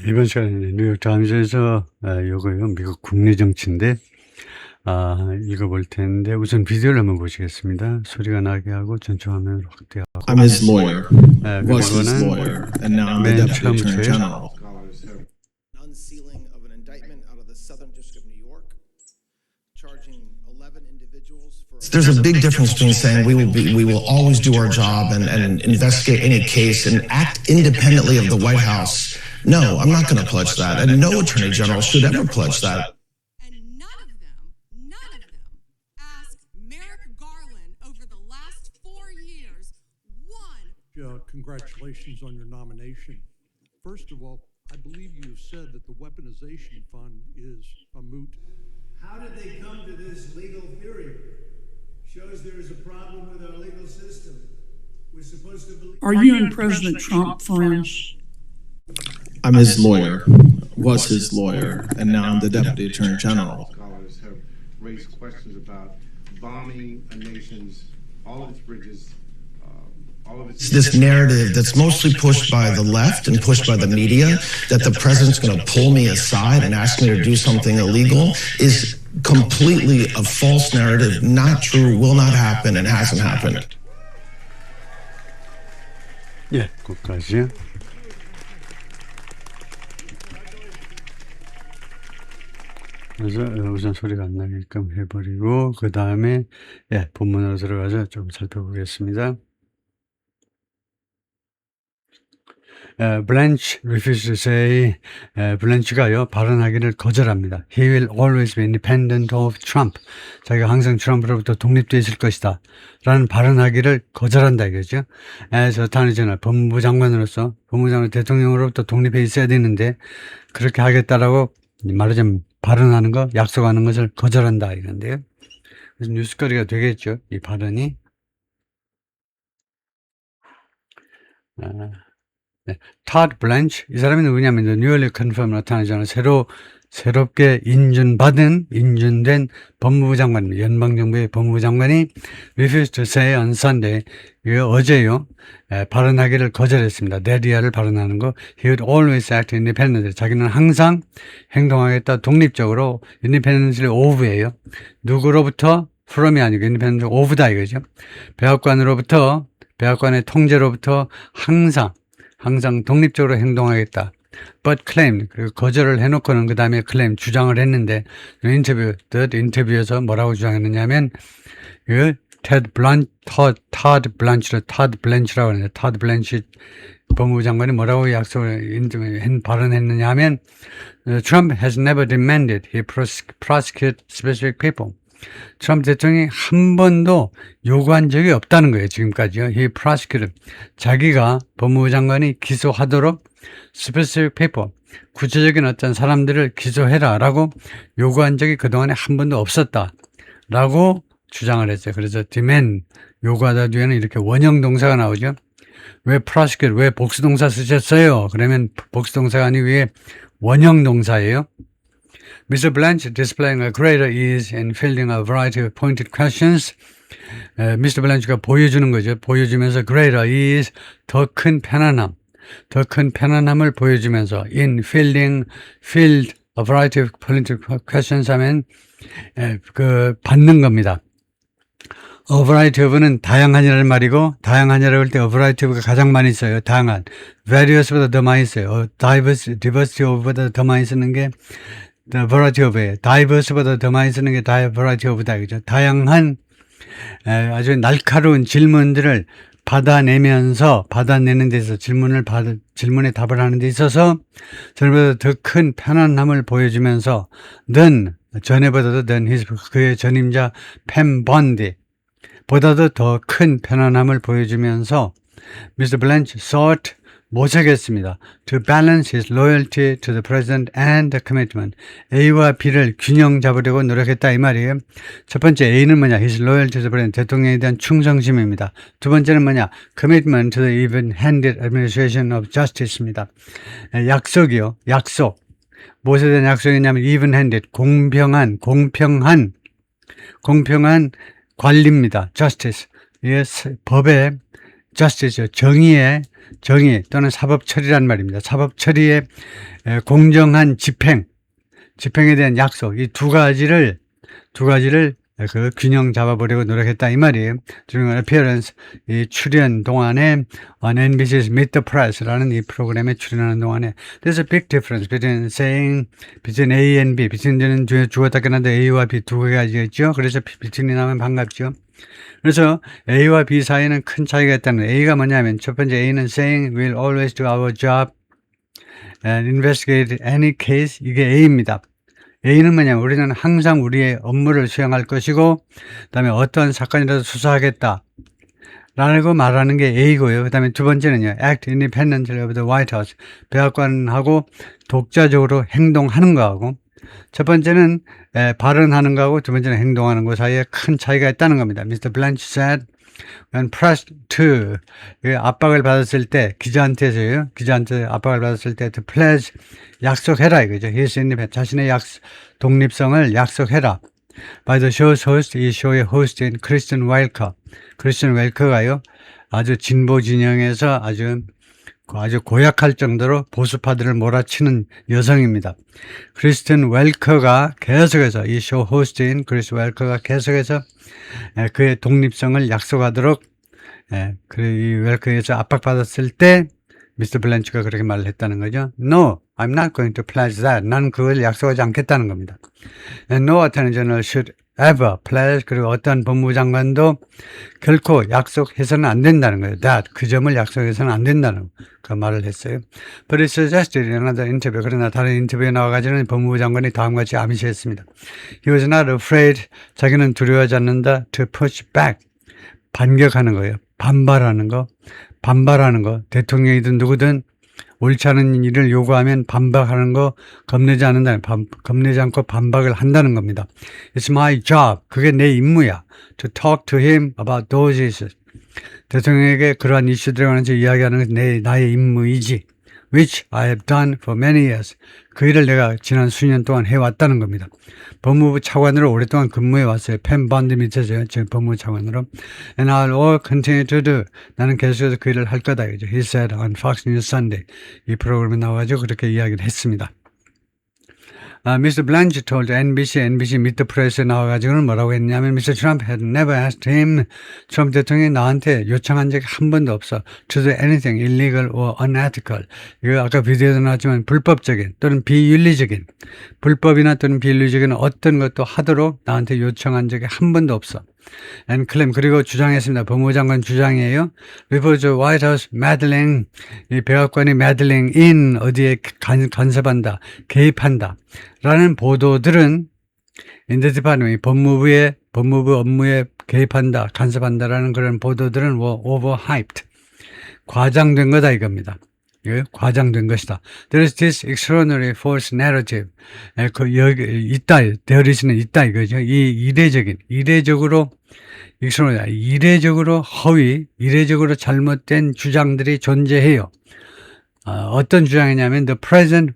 이번 시간에 뉴욕 타임즈에서 요거요 미국 국내 정치인데 읽어볼 텐데 우선 비디오를 한번 보시겠습니다. 소리가 나게 하고 전체 화면을 확대하고 I'm his lawyer, was his 그리고는 lawyer, and now I'm the 맨 Deputy Attorney 처음부터요. General. Unsealing of an indictment out of the Southern District of New York, charging 11 individuals for. There's a big difference between saying we will always do our job and investigate any case and act independently of the White House. No, I'm not going to pledge that, and no Attorney General should ever pledge that. And none of them asked Merrick Garland over the last 4 years one. Congratulations on your nomination. First of all, I believe you have said that the weaponization fund is a moot. How did they come to this legal theory? Shows there is a problem with our legal system. We're supposed to believe. Are you and President Trump friends? I'm his lawyer, was his lawyer, and now I'm the Deputy Attorney General. Scholars have raised questions about bombing a nation's, all of its bridges, all of its. This narrative that's mostly pushed by the left and pushed by the media that the president's going to pull me aside and ask me to do something illegal is completely a false narrative, not true, will not happen, and hasn't happened. 예, 거기까지요. 그래서 우선 소리가 안 나게끔 해버리고 그 다음에 본문으로 들어가서 좀 살펴보겠습니다. Blanche refused to say, 블렌치가요 발언하기를 거절합니다. He will always be independent of Trump. 자기가 항상 트럼프로부터 독립되어 있을 것이다 라는 발언하기를 거절한다 이거죠. 저 타니 제너럴 법무부 장관으로서 법무장관 대통령으로부터 독립해 있어야 되는데 그렇게 하겠다라고 말하자면 발언하는 거, 약속하는 것을 거절한다 이건데요. 그래서 뉴스거리가 되겠죠, 이 발언이. Todd Blanche, 이 사람이 누구냐면 뉴얼리 컨펌 나타나잖아요. 새롭게 인준된 법무부 장관입니다. 연방정부의 법무부 장관이 refused to say on Sunday, 이거 어제요, 발언하기를 거절했습니다. 내리아를 발언하는 거. He would always act independently. 자기는 항상 행동하겠다 독립적으로. independently of예요. 누구로부터? from이 아니고 independent of다 이거죠. 백악관의 통제로부터 항상 독립적으로 행동하겠다. But claimed, 그리고 거절을 해놓고는 그 다음에 claim, 주장을 했는데 인터뷰에서 뭐라고 주장했느냐면 Todd Blanche라고 하는데 Todd Blanche 법무부 장관이 뭐라고 발언했느냐 하면 Trump has never demanded he prosecute specific people. 트럼프 대통령이 한 번도 요구한 적이 없다는 거예요. 지금까지요. He prosecuted. 자기가 법무부 장관이 기소하도록 specific people, 구체적인 어떤 사람들을 기소해라 라고 요구한 적이 그동안에 한 번도 없었다 라고 주장을 했어요. 그래서 demand, 요구하다 뒤에는 이렇게 원형 동사가 나오죠. 왜 prosecute, 왜 복수동사 쓰셨어요? 그러면 복수동사가 아니고 왜 원형 동사예요? Mr. Blanche displaying a greater ease in fielding a variety of pointed questions. Mr. Blanche가 보여주는 거죠. 보여주면서 greater ease, 더 큰 편안함을 보여주면서 field a variety of political questions 하면 받는 겁니다. A variety of는 다양한이라는 말이고, 다양한이라고 할 때 a variety of가 가장 많이 써요. 다양한. variously 더 많이 써요. diversity of보다 더 많이 쓰는 게 variety of예요. diverse보다 더 많이 쓰는 게 variety of다. 그죠? 다양한, 아주 날카로운 질문들을 받아내는 데 있어서 질문에 답을 하는 데 있어서 전보다 더 큰 편안함을 보여주면서 전에보다도 그의 전임자 팸 번디 보다도 더 큰 편안함을 보여주면서 Mr. Blanche sought 모색했습니다. To balance his loyalty to the president and the commitment. A와 B를 균형 잡으려고 노력했다 이 말이에요. 첫 번째 A는 뭐냐? His loyalty to the president. 대통령에 대한 충성심입니다. 두 번째는 뭐냐? Commitment to the even-handed administration of justice입니다. 약속이요. 약속. 무엇에 대한 약속이냐면 even-handed. 공평한 관리입니다. justice. 법의 justice, 정의 또는 사법 처리란 말입니다. 사법 처리의 공정한 집행에 대한 약속, 이 두 가지를 그 균형 잡아보려고 노력했다 이 말이에요. During an appearance, 이 출연 동안에 on NBC's Meet the Press라는 이 프로그램에 출연하는 동안에 there's a big difference between saying between A and B. between는 주어 답변한데 A와 B 두 가지가 있죠. 그래서 between이 나오면 반갑죠. 그래서 A와 B 사이에는 큰 차이가 있다는 거예요. A가 뭐냐면 첫 번째 A는 saying we'll always do our job and investigate any case. 이게 A입니다. A는 뭐냐면 우리는 항상 우리의 업무를 수행할 것이고 그다음에 어떠한 사건이라도 수사하겠다 라고 말하는 게 A고요. 그다음에 두 번째는요. Act independently of the White House. 백악관하고 독자적으로 행동하는 거하고 첫 번째는 발언하는 거하고 두 번째는 행동하는 거 사이에 큰 차이가 있다는 겁니다. Mr. Blanche said when pressed to 압박을 받았을 때 기자한테 압박을 받았을 때 to pledge 약속해라 이거죠. His independence 자신의 독립성을 약속해라. By the show's host 이 쇼의 호스트인 크리스틴 웰커. 크리스틴 웰커가요 아주 진보 진영에서 아주 고약할 정도로 보수파들을 몰아치는 여성입니다. 크리스틴 웰커가 계속해서 이 쇼 호스트인 크리스 웰커가 계속해서 그의 독립성을 약속하도록 이 웰커에서 압박받았을 때 미스터 블랜치가 그렇게 말을 했다는 거죠. No, I'm not going to pledge that. 나는 그걸 약속하지 않겠다는 겁니다. And no attorney general should ever pledge. 그리고 어떤 법무부 장관도 결코 약속해서는 안 된다는 거예요. That 그 점을 약속해서는 안 된다는 그 말을 했어요. But it suggested in another interview. 그러나 다른 인터뷰에 나와가지고는 법무부 장관이 다음과 같이 암시했습니다. He was not afraid. 자기는 두려워하지 않는다. To push back. 반격하는 거예요. 반발하는 거. 대통령이든 누구든 옳지 않은 일을 요구하면 반박하는 거 겁내지 않고 반박을 한다는 겁니다. It's my job. 그게 내 임무야. To talk to him about those issues. 대통령에게 그러한 이슈들에 관해서 이야기하는 게 나의 임무이지. Which I have done for many years. 그 일을 내가 지난 수년 동안 해왔다는 겁니다. 법무부 차관으로 오랫동안 근무해 왔어요. 펜 번드 밑에서요. 제 법무부 차관으로. And I'll all continue to do. 나는 계속해서 그 일을 할 거다. 그죠? He said on Fox News Sunday. 이 프로그램에 나와가지고 그렇게 이야기를 했습니다. Mr. Blanche told NBC Meet the Press에 나와가지고는 뭐라고 했냐면 Mr. Trump had never asked him. 트럼프 대통령이 나한테 요청한 적이 한 번도 없어. To do anything illegal or unethical. 이거 아까 비디오에도 나왔지만 불법적인 또는 비윤리적인 불법이나 또는 비윤리적인 어떤 것도 하도록 나한테 요청한 적이 한 번도 없어. And claim 그리고 주장했습니다. 법무부 장관 주장이에요. Reports of White House meddling. 이 백악관이 meddling in 어디에 간섭한다, 개입한다. 라는 보도들은 in the department 법무부 업무에 개입한다, 간섭한다라는 그런 보도들은 overhyped. 과장된 거다 이겁니다. 과장된 것이다. There is this extraordinary false narrative. there is는 있다 이거죠. 이 이례적으로 허위, 이례적으로 잘못된 주장들이 존재해요. 어떤 주장이냐면 the president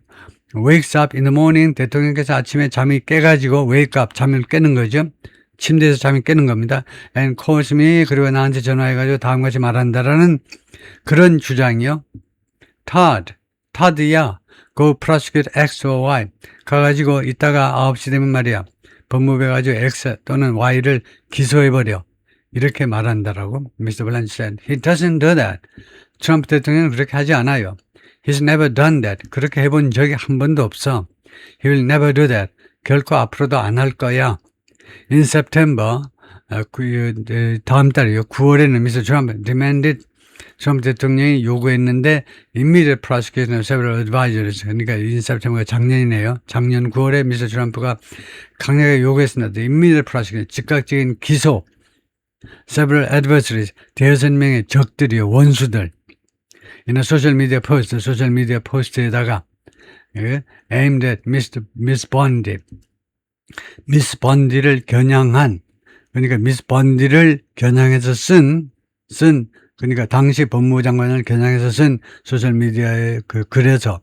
wakes up in the morning. 대통령께서 아침에 잠이 깨가지고 wake up, 잠을 깨는 거죠. 침대에서 잠이 깨는 겁니다. And calls me. 그리고 나한테 전화해가지고 다음같이 말한다라는 그런 주장이요. Todd야. Go prosecute X or Y. 가가지고 이따가 9시 되면 말이야. 법무부에 가지고 X 또는 Y를 기소해버려. 이렇게 말한다라고 Mr. Blanche said. He doesn't do that. 트럼프 대통령은 그렇게 하지 않아요. He's never done that. 그렇게 해본 적이 한 번도 없어. He will never do that. 결코 앞으로도 안 할 거야. In September, 다음 달이요. 9월에는 Mr. Trump demanded 트럼프 대통령이 요구했는데 immediate prosecution of several advisors. 그러니까 in September 작년이네요. 작년 9월에 미스터 트럼프가 강력하게 요구했습니다. immediate prosecution, 즉각적인 기소. several adversaries, 대여섯 명의 적들이요. 원수들. in a social media post, 소셜 미디어 포스트에다가 aimed at Miss Bondi. 미스 번디를 겨냥한, 그러니까 미스 번디를 겨냥해서 쓴 그러니까 당시 법무부 장관을 겨냥해서 쓴 소셜미디어의 글에서요.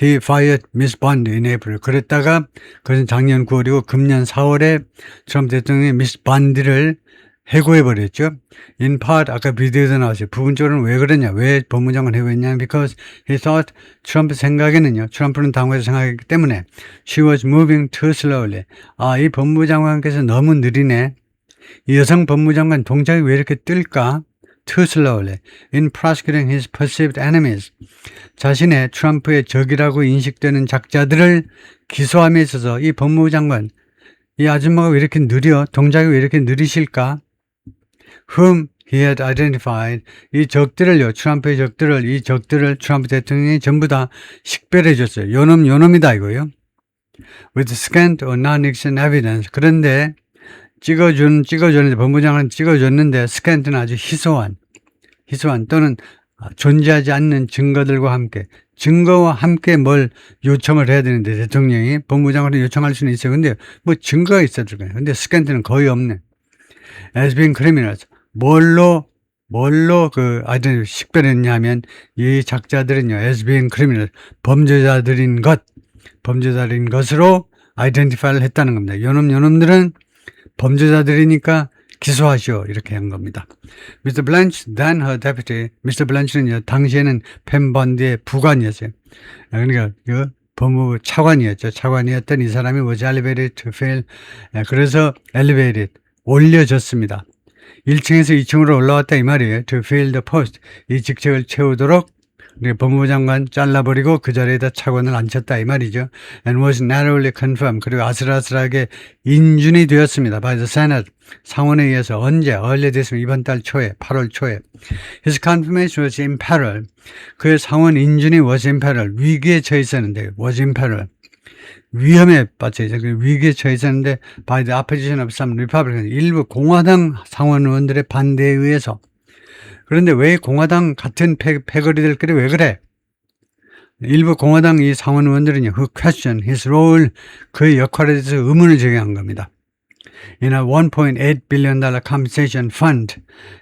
He fired Miss Bond in April. 그랬다가 그것은 작년 9월이고 금년 4월에 트럼프 대통령이 미스 번디를 해고해버렸죠. In part, 아까 비디오에서 나왔어요. 부분적으로는 왜 그러냐? 왜 법무장관 해고했냐? Because he thought, 트럼프 생각에는요. 트럼프는 당국에서 생각했기 때문에 she was moving too slowly. 아, 이 법무장관께서 너무 느리네. 이 여성 법무장관 동작이 왜 이렇게 뜰까? Too slowly in prosecuting his perceived enemies. 자신의 트럼프의 적이라고 인식되는 작자들을 기소함에 있어서 이 법무부 장관, 이 아줌마가 왜 이렇게 느려? 동작이 왜 이렇게 느리실까? Whom he had identified. 이 적들을요, 트럼프의 적들을, 이 적들을 트럼프 대통령이 전부 다 식별해 줬어요. 요놈이다 이거요. With scant or non-existent evidence. 그런데 찍어줬는데, 법무장관은 찍어줬는데, 스캔트는 아주 희소한 또는 존재하지 않는 증거들과 함께, 증거와 함께 뭘 요청을 해야 되는데, 대통령이 법무장관을 요청할 수는 있어요. 근데 뭐 증거가 있어야 될 거예요. 근데 스캔트는 거의 없네. As being criminals. 뭘로 식별했냐 하면, 이 작자들은요, as being criminals. 범죄자들인 것으로 아이덴티파이를 했다는 겁니다. 요놈들은 범죄자들이니까 기소하시오. 이렇게 한 겁니다. Mr. Blanche, then her deputy. Mr. Blanche는요, 당시에는 펜 번디의 부관이었어요. 그러니까 그 법무부 차관이었죠. 차관이었던 이 사람이 was elevated to fill. 그래서 elevated, 올려졌습니다. 1층에서 2층으로 올라왔다 이 말이에요. To fill the post. 이 직책을 채우도록 법무부 장관 잘라버리고 그 자리에다 차관을 앉혔다 이 말이죠. And was narrowly confirmed. 그리고 아슬아슬하게 인준이 되었습니다. By the Senate. 상원에 의해서 언제? early this 이번 달 초에, 8월 초에. His confirmation was in peril. 그의 상원 인준이 was in peril. 위기에 처해 있었는데 was in peril. 위험에 빠져 있어요. 위기에 처해 있었는데 by the opposition of some Republicans. 일부 공화당 상원 의원들의 반대에 의해서. 그런데 왜 공화당 같은 패거리들끼리 왜 그래? 일부 공화당 이 상원 의원들은요, who question his role, 그의 역할에 대해서 의문을 제기한 겁니다. In a $1.8 billion compensation fund,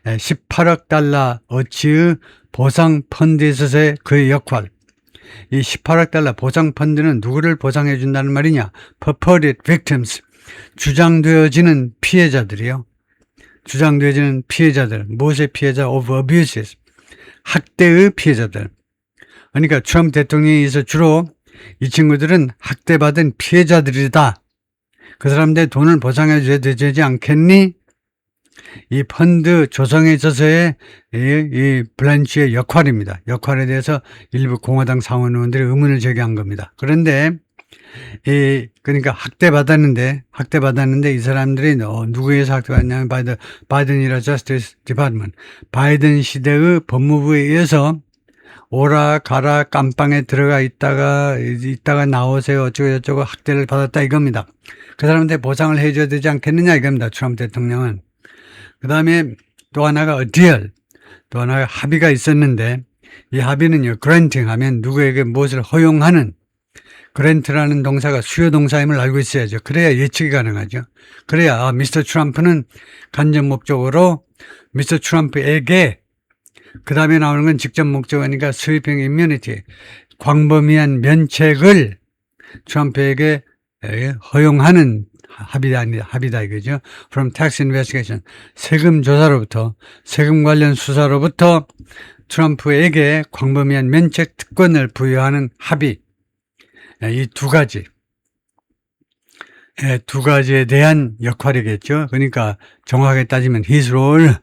18억 달러 어치의 보상 펀드에 있어서의 그의 역할. 이 18억 달러 보상 펀드는 누구를 보상해 준다는 말이냐? purported victims, 주장되어지는 피해자들이요. 주장되어지는 피해자들, 무엇의 피해자? of abuses, 학대의 피해자들. 그러니까 트럼프 대통령에 의해서 주로 이 친구들은 학대받은 피해자들이다. 그 사람들 돈을 보상해 줘야 되지 않겠니? 이 펀드 조성에 있어서의 이 블란치의 역할입니다. 역할에 대해서 일부 공화당 상원 의원들이 의문을 제기한 겁니다. 그런데 그러니까 학대받았는데 이 사람들이 누구에 의해서 학대받았냐면 바이든 이라 Justice Department, 바이든 시대의 법무부에 의해서 오라 가라 깜빵에 들어가 있다가 나오세요 어쩌고 학대를 받았다 이겁니다. 그 사람한테 보상을 해줘야 되지 않겠느냐 이겁니다. 트럼프 대통령은. 그 다음에 또 하나가 deal, 또 하나가 합의가 있었는데 이 합의는요, granting 하면 누구에게 무엇을 허용하는, 그랜트라는 동사가 수요 동사임을 알고 있어야죠. 그래야 예측이 가능하죠. 그래야 미스터 트럼프는 간접 목적으로 미스터 트럼프에게, 그 다음에 나오는 건 직접 목적어니까 sweeping immunity, 광범위한 면책을 트럼프에게 허용하는 합의다 이거죠. From tax investigation, 세금 조사로부터, 세금 관련 수사로부터 트럼프에게 광범위한 면책 특권을 부여하는 합의. 이 두 가지에 대한 역할이겠죠. 그러니까 정확하게 따지면 his role,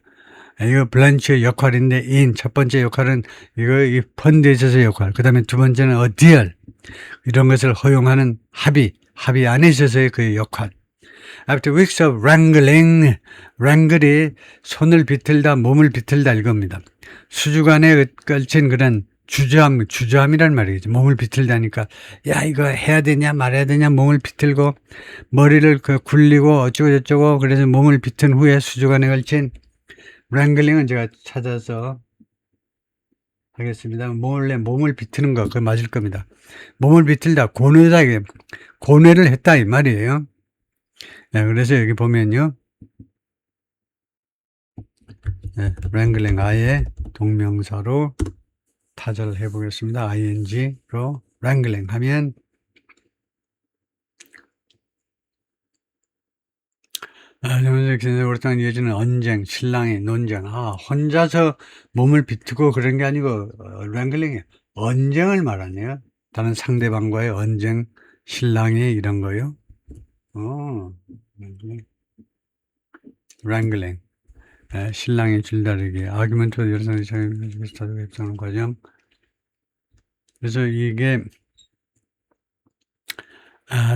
이거 블란치의 역할인데 첫 번째 역할은 이 펀드에 있어서의 역할, 그 다음에 두 번째는 a deal, 이런 것을 허용하는 합의 안에 있어서의 그의 역할. After weeks of wrangling, wrangle이 손을 비틀다, 몸을 비틀다 이겁니다. 수주간에 걸친 그런 주저함이란 말이겠죠. 몸을 비틀다니까, 야, 이거 해야 되냐, 말해야 되냐, 몸을 비틀고, 머리를 굴리고, 어쩌고저쩌고, 그래서 몸을 비튼 후에 수주간에 걸친, wrangling은 제가 찾아서 하겠습니다. 몰래 몸을 비트는 거, 그거 맞을 겁니다. 몸을 비틀다, 고뇌다, 이게. 고뇌를 했다, 이 말이에요. 네, 그래서 여기 보면요. 네, wrangling, 아예 동명사로 타자를 해보겠습니다. ing로 wrangling 하면 정은석 기자님, 오랫동안 이어지는 언쟁, 신랑의 논쟁. 혼자서 몸을 비트고 그런 게 아니고, 랭글링이에요. 언쟁을 말하네요. 다른 상대방과의 언쟁, 신랑이 이런 거요. 랭글링. 신랑의 줄다리기. 아규멘트 여러분이 비슷하다고 입장하는 과정. 그래서 이게,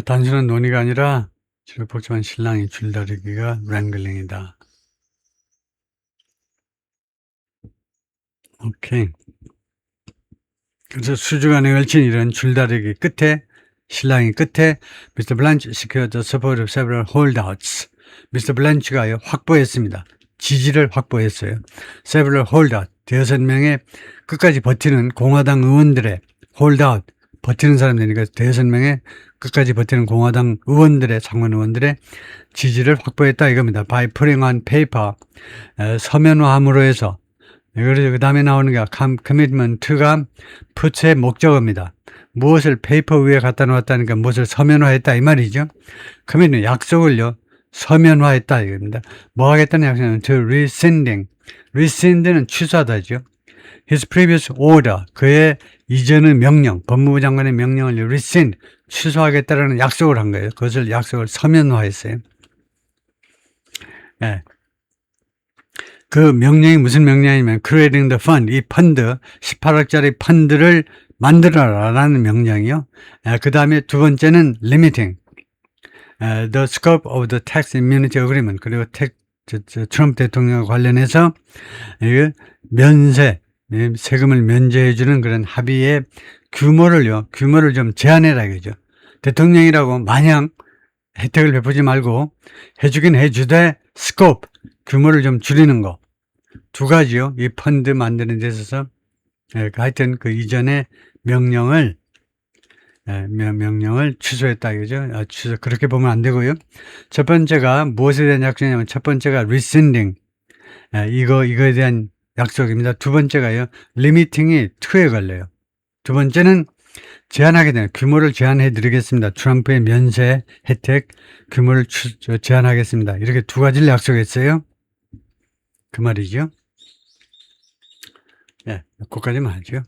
단순한 논의가 아니라, 지금 보지만 신랑의 줄다리기가 랭글링이다. 오케이. 그래서 수주간에 걸친 이런 줄다리기 끝에, 신랑이 끝에, Mr. Blanche secured the support of several holdouts. Mr. Blanche가 확보했습니다. 지지를 확보했어요. Several holdout, 6명의 끝까지 버티는 공화당 의원들의 holdout, 버티는 사람들이니까 6명의 끝까지 버티는 공화당 의원들의, 상원 의원들의 지지를 확보했다 이겁니다. By putting on paper, 서면화함으로 해서. 그래서 그 다음에 나오는 게 commitment가 put의 목적어입니다. 무엇을 페이퍼 위에 갖다 놓았다니까 무엇을 서면화했다 이 말이죠. commitment, 약속을요 서면화했다 이겁니다. 뭐 하겠다는 약속은 to rescind는 취소하다죠. His previous order, 그의 이전의 명령, 법무부 장관의 명령을 rescind, 취소하겠다라는 약속을 한 거예요. 그것을 약속을 서면화했어요. 네. 그 명령이 무슨 명령이냐면 creating the fund, 이 펀드, 18억짜리 펀드를 만들어라라는 명령이요. 그 다음에 두 번째는 limiting, the scope of the tax immunity agreement, 그리고 트럼프 대통령과 관련해서 면세, 세금을 면제해주는 그런 합의의 규모를 좀 제한해라 이거죠. 대통령이라고 마냥 혜택을 베푸지 말고 해주긴 해주되 스코프, 규모를 좀 줄이는 거. 두 가지요. 이 펀드 만드는 데 있어서 하여튼 그 이전에 명령을 취소했다 이거죠. 취소, 그렇게 보면 안 되고요. 첫 번째가 무엇에 대한 약속이냐면 첫 번째가 rescinding, 이거에 대한 약속입니다. 두 번째가요, 리미팅이 2에 걸려요. 두 번째는 제한하게 되는, 규모를 제한해 드리겠습니다. 트럼프의 면세 혜택 규모를 제한하겠습니다. 이렇게 두 가지를 약속했어요. 그 말이죠. 거기까지만 하죠.